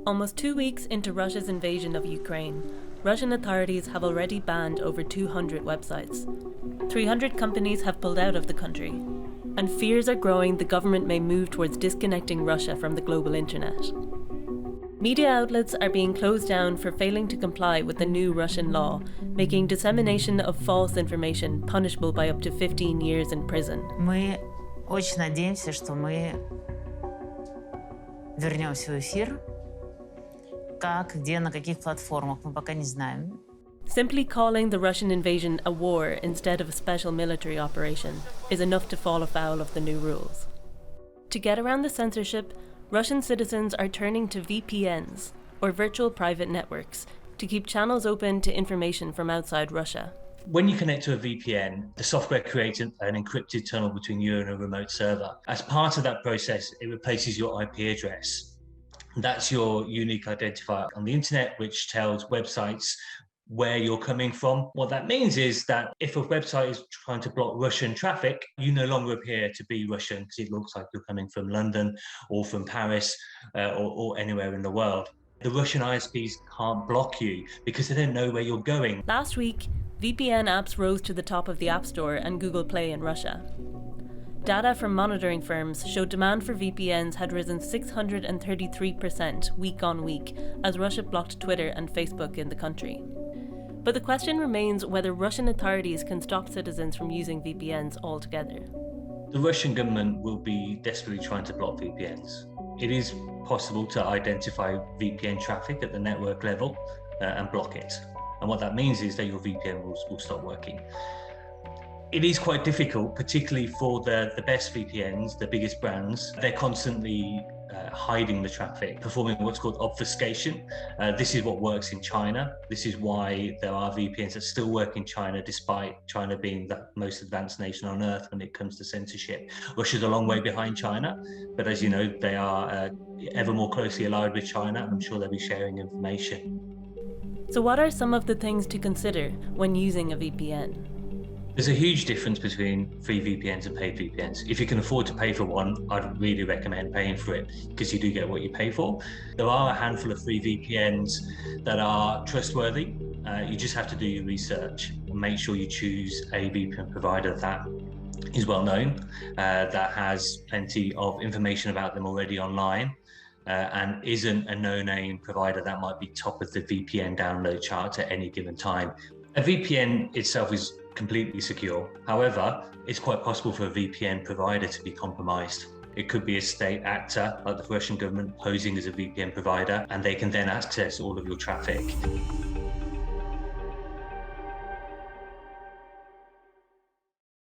Almost 2 weeks into Russia's invasion of Ukraine, Russian authorities have already banned over 200 websites. 300 companies have pulled out of the country, and fears are growing the government may move towards disconnecting Russia from the global internet. Media outlets are being closed down for failing to comply with the new Russian law, making dissemination of false information punishable by up to 15 years in prison. Мы очень надеемся, что мы вернемся в эфир. Как, где, на каких платформах, мы пока не знаем. Simply calling the Russian invasion a war instead of a special military operation is enough to fall afoul of the new rules. To get around the censorship, Russian citizens are turning to VPNs, or virtual private networks, to keep channels open to information from outside Russia. When you connect to a VPN, the software creates an encrypted tunnel between you and a remote server. As part of that process, it replaces your IP address. That's your unique identifier on the internet, which tells websites where you're coming from. What that means is that if a website is trying to block Russian traffic, you no longer appear to be Russian because it looks like you're coming from London or from Paris or anywhere in the world. The Russian ISPs can't block you because they don't know where you're going. Last week, VPN apps rose to the top of the App Store and Google Play in Russia. Data from monitoring firms showed demand for VPNs had risen 633% week on week as Russia blocked Twitter and Facebook in the country. But the question remains whether Russian authorities can stop citizens from using VPNs altogether. The Russian government will be desperately trying to block VPNs. It is possible to identify VPN traffic at the network level and block it. And what that means is that your VPN will stop working. It is quite difficult, particularly for the best VPNs, the biggest brands. They're constantly hiding the traffic, performing what's called obfuscation. This is what works in China. This is why there are VPNs that still work in China, despite China being the most advanced nation on earth when it comes to censorship. Russia's a long way behind China, but as you know, they are ever more closely allied with China. I'm sure they'll be sharing information. So what are some of the things to consider when using a VPN? There's a huge difference between free VPNs and paid VPNs. If you can afford to pay for one, I'd really recommend paying for it because you do get what you pay for. There are a handful of free VPNs that are trustworthy. You just have to do your research and make sure you choose a VPN provider that is well known, that has plenty of information about them already online, and isn't a no-name provider that might be top of the VPN download chart at any given time. A VPN itself is completely secure. However, it's quite possible for a VPN provider to be compromised. It could be a state actor like the Russian government posing as a VPN provider, and they can then access all of your traffic.